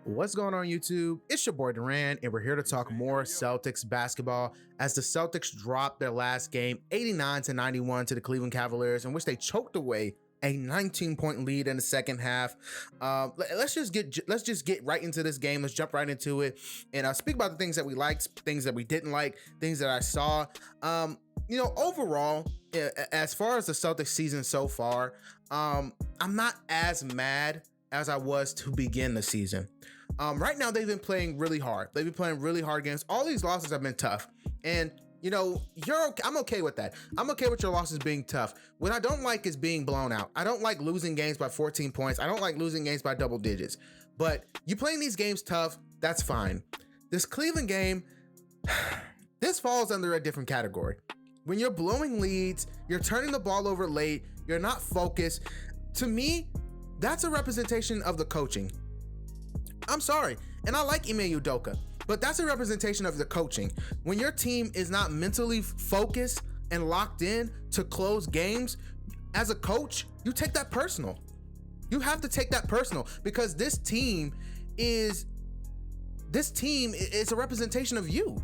What's going on, YouTube? It's your boy Duran, and we're here to talk more Celtics basketball as the Celtics dropped their last game 89-91 to the Cleveland Cavaliers, in which they choked away a 19-point lead in the second half. Let's just get right into this game. Let's jump right into it and speak about the things that we liked, things that we didn't like, things that I saw. Overall, as far as the Celtics season so far, I'm not as mad as I was to begin the season. Right now, they've been playing really hard. They've been playing really hard games. All these losses have been tough. And, I'm okay with that. I'm okay with your losses being tough. What I don't like is being blown out. I don't like losing games by 14 points. I don't like losing games by double digits. But you playing these games tough, that's fine. This Cleveland game, this falls under a different category. When you're blowing leads, you're turning the ball over late, you're not focused. To me, that's a representation of the coaching. I'm sorry, and I like Ime Udoka, but that's a representation of the coaching. When your team is not mentally focused and locked in to close games, as a coach, you take that personal. You have to take that personal because this team is a representation of you.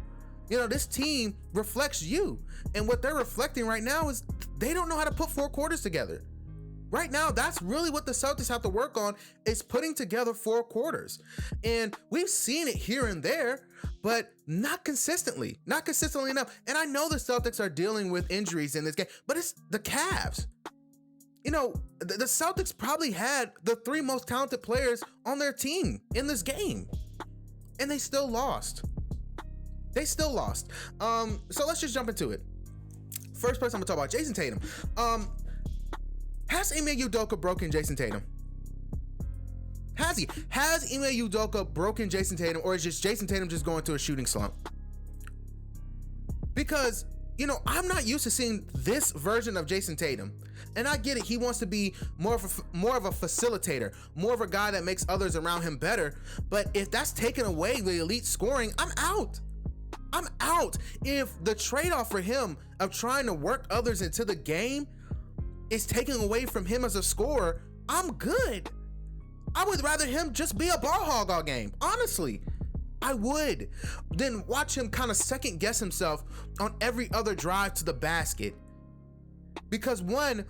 This team reflects you, and what they're reflecting right now is they don't know how to put four quarters together. Right now, that's really what the Celtics have to work on, is putting together four quarters. And we've seen it here and there, but not consistently enough. And I know the Celtics are dealing with injuries in this game, but it's the Cavs. The Celtics probably had the three most talented players on their team in this game, and they still lost. So let's just jump into it. First person I'm gonna talk about, Jayson Tatum. Has Ime Udoka broken Jayson Tatum? Has he? Has Ime Udoka broken Jayson Tatum, or is just Jayson Tatum just going through a shooting slump? Because, I'm not used to seeing this version of Jayson Tatum. And I get it. He wants to be more of a facilitator, more of a guy that makes others around him better. But if that's taken away the elite scoring, I'm out. If the trade-off for him of trying to work others into the game is taking away from him as a scorer, I'm good. I would rather him just be a ball hog all game. Honestly, I would. Then watch him kind of second guess himself on every other drive to the basket. Because one,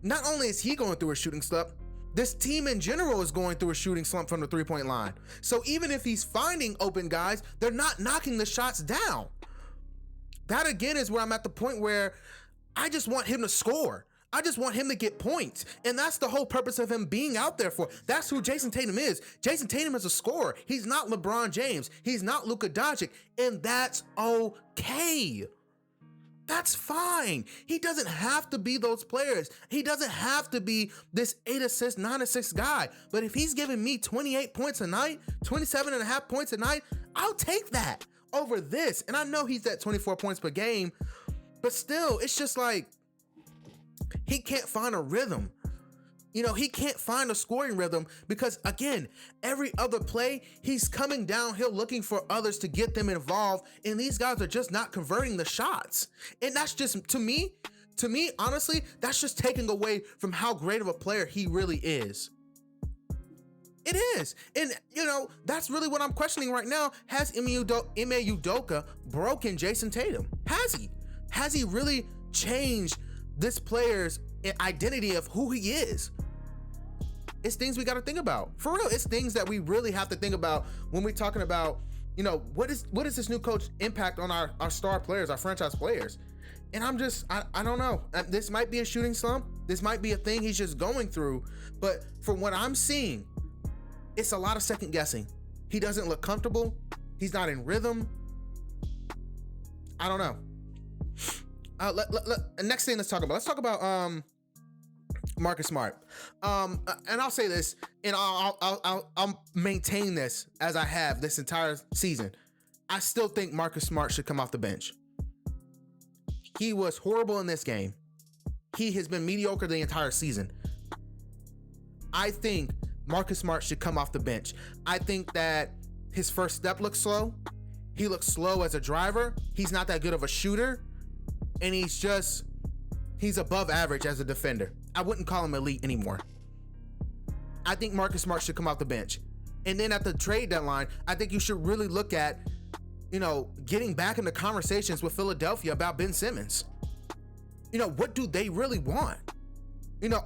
not only is he going through a shooting slump, this team in general is going through a shooting slump from the three-point line. So even if he's finding open guys, they're not knocking the shots down. That again is where I'm at the point where I just want him to score. I just want him to get points. And that's the whole purpose of him being out there for. That's who Jayson Tatum is. Jayson Tatum is a scorer. He's not LeBron James. He's not Luka Doncic. And that's okay. That's fine. He doesn't have to be those players. He doesn't have to be this 8 assist, 9 assist guy. But if he's giving me 28 points a night, 27 and a half points a night, I'll take that over this. And I know he's at 24 points per game, but still, it's just like, he can't find a rhythm. He can't find a scoring rhythm because, again, every other play, he's coming downhill looking for others to get them involved, and these guys are just not converting the shots. And that's just, to me, honestly, that's just taking away from how great of a player he really is. It is. And, that's really what I'm questioning right now. Has Ime Udoka broken Jayson Tatum? Has he? Has he really changed this player's identity of who he is? It's things we got to think about. For real, it's things that we really have to think about when we're talking about, what is this new coach impact on our star players, our franchise players? And I don't know. This might be a shooting slump. This might be a thing he's just going through. But from what I'm seeing, it's a lot of second guessing. He doesn't look comfortable. He's not in rhythm. I don't know. Next thing, let's talk about Marcus Smart. And I'll say this, and I'll maintain this as I have this entire season. I still think Marcus Smart should come off the bench. He was horrible in this game. He has been mediocre the entire season. I think Marcus Smart should come off the bench. I think that his first step looks slow. He looks slow as a driver. He's not that good of a shooter. And he's above average as a defender. I wouldn't call him elite anymore. I think Marcus Smart should come off the bench. And then at the trade deadline, I think you should really look at, getting back into conversations with Philadelphia about Ben Simmons. What do they really want?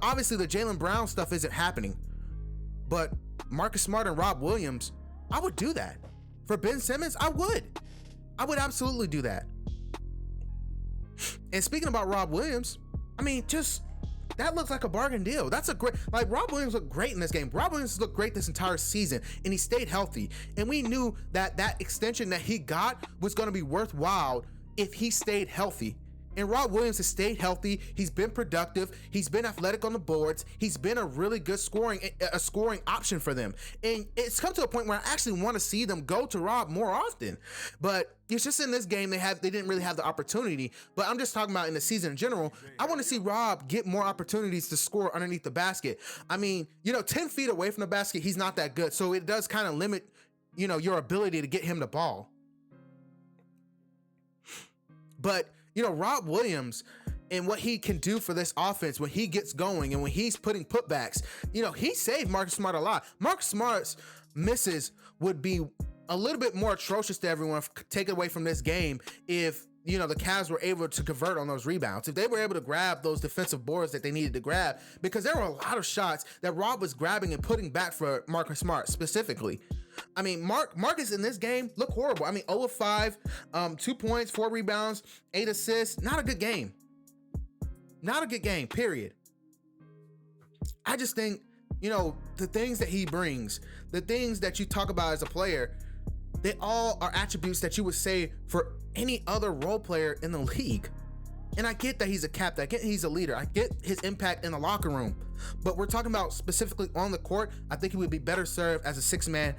Obviously the Jaylen Brown stuff isn't happening, but Marcus Smart and Rob Williams, I would do that. For Ben Simmons, I would absolutely do that. And speaking about Rob Williams, that looks like a bargain deal. That's a great, Rob Williams looked great in this game. Rob Williams looked great this entire season, and he stayed healthy. And we knew that extension that he got was going to be worthwhile if he stayed healthy. And Rob Williams has stayed healthy. He's been productive. He's been athletic on the boards. He's been a really good scoring option for them. And it's come to a point where I actually want to see them go to Rob more often. But it's just in this game, they didn't really have the opportunity. But I'm just talking about in the season in general. I want to see Rob get more opportunities to score underneath the basket. 10 feet away from the basket, he's not that good. So it does kind of limit, your ability to get him the ball. But Rob Williams and what he can do for this offense when he gets going and when he's putting putbacks, he saved Marcus Smart a lot. Marcus Smart's misses would be a little bit more atrocious to everyone, take away from this game if, the Cavs were able to convert on those rebounds. If they were able to grab those defensive boards that they needed to grab, because there were a lot of shots that Rob was grabbing and putting back for Marcus Smart specifically. Marcus in this game looked horrible. 0 of 5, 2 points, 4 rebounds, 8 assists. Not a good game. Not a good game, period. I just think, the things that he brings, the things that you talk about as a player, they all are attributes that you would say for any other role player in the league. And I get that he's a captain. I get he's a leader. I get his impact in the locker room. But we're talking about specifically on the court. I think he would be better served as a sixth man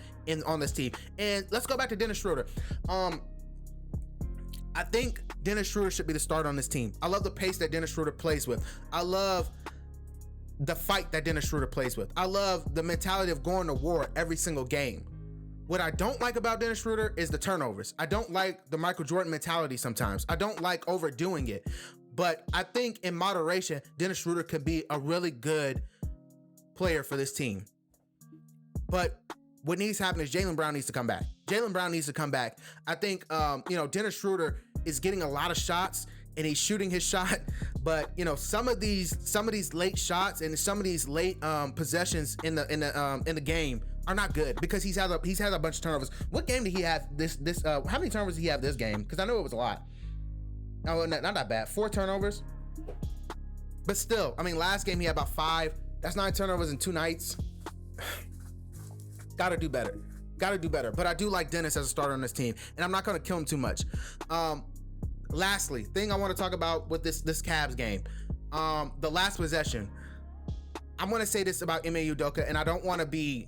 on this team. And let's go back to Dennis Schroeder. I think Dennis Schroeder should be the starter on this team. I love the pace that Dennis Schroeder plays with. I love the fight that Dennis Schroeder plays with. I love the mentality of going to war every single game. What I don't like about Dennis Schroeder is the turnovers. I don't like the Michael Jordan mentality sometimes. I don't like overdoing it. But I think in moderation, Dennis Schroeder could be a really good player for this team. But what needs to happen is Jaylen Brown needs to come back. Jaylen Brown needs to come back. I think, Dennis Schroeder is getting a lot of shots and he's shooting his shot. But, some of these late shots and some of these late possessions in the game are not good because he's had a bunch of turnovers. What game did he have how many turnovers did he have this game? Because I know it was a lot. No, not that bad. 4 turnovers. But still, last game he had about 5. That's 9 turnovers in 2 nights. Gotta do better. But I do like Dennis as a starter on this team, and I'm not gonna kill him too much. Lastly, thing I want to talk about with this Cavs game, the last possession. I'm gonna say this about Ime Udoka, and I don't want to be,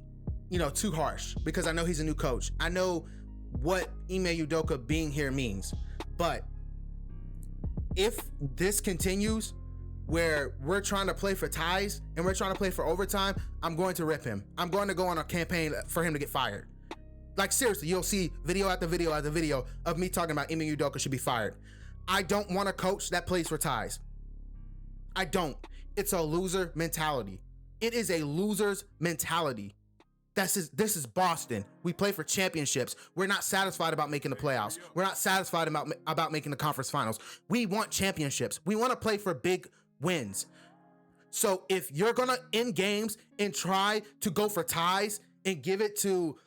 too harsh because I know he's a new coach. I know what Ime Udoka being here means, but if this continues where we're trying to play for ties and we're trying to play for overtime, I'm going to rip him. I'm going to go on a campaign for him to get fired. Like, seriously, you'll see video after video after video of me talking about Ime Udoka should be fired. I don't want a coach that plays for ties. I don't. It's a loser mentality. It is a loser's mentality. This is Boston. We play for championships. We're not satisfied about making the playoffs. We're not satisfied about making the conference finals. We want championships. We want to play for big wins. So if you're going to end games and try to go for ties and give it to,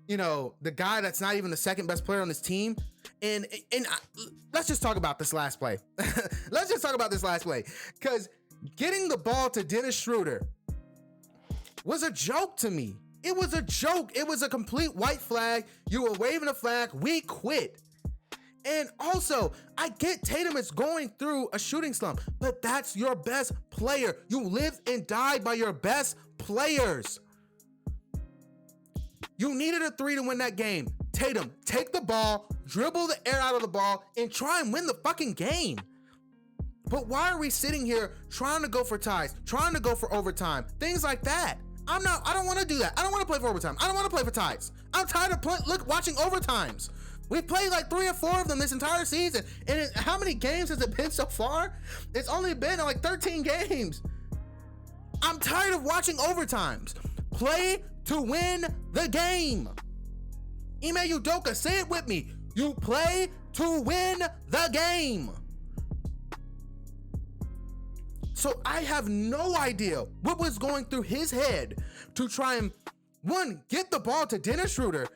the guy that's not even the second best player on this team, and let's just talk about this last play. Because getting the ball to Dennis Schroeder was a joke to me. It was a joke. It was a complete white flag. You were waving a flag. We quit. And also, I get Tatum is going through a shooting slump, but that's your best player. You live and die by your best players. You needed a 3 to win that game. Tatum, take the ball, dribble the air out of the ball, and try and win the fucking game. But why are we sitting here trying to go for ties, trying to go for overtime, things like that? I don't want to do that. I don't want to play for overtime. I don't want to play for ties. I'm tired of watching overtimes. We've played like 3 or 4 of them this entire season. And how many games has it been so far? It's only been like 13 games. I'm tired of watching overtimes. Play to win the game. Ime Udoka, say it with me. You play to win the game. So I have no idea what was going through his head to try and, one, get the ball to Dennis Schroeder,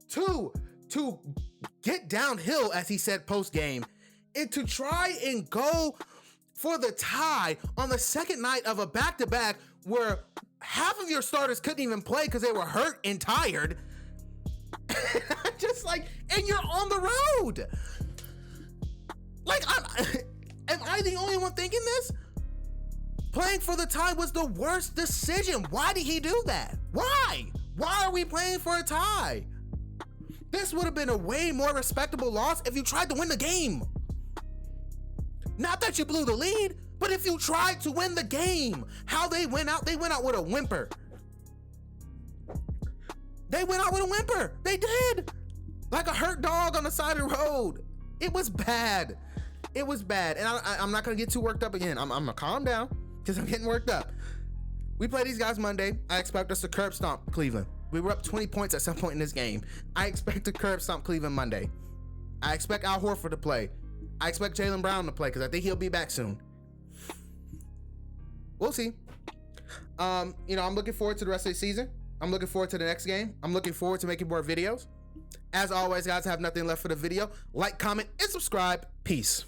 two, to get downhill, as he said post-game, and to try and go for the tie on the second night of a back-to-back where half of your starters couldn't even play because they were hurt and tired. Just like, and you're on the road. Like, am I the only one thinking this? Playing for the tie was the worst decision. Why did he do that? Why? Why are we playing for a tie? This would have been a way more respectable loss if you tried to win the game. Not that you blew the lead, but if you tried to win the game. How they went out with a whimper. They went out with a whimper. They did. Like a hurt dog on the side of the road. It was bad. It was bad. And I'm not going to get too worked up again. I'm going to calm down because I'm getting worked up. We play these guys Monday. I expect us to curb stomp Cleveland. We were up 20 points at some point in this game. I expect to curb stomp Cleveland Monday. I expect Al Horford to play. I expect Jaylen Brown to play because I think he'll be back soon. We'll see. I'm looking forward to the rest of the season. I'm looking forward to the next game. I'm looking forward to making more videos. As always, guys, I have nothing left for the video. Like, comment, and subscribe. Peace.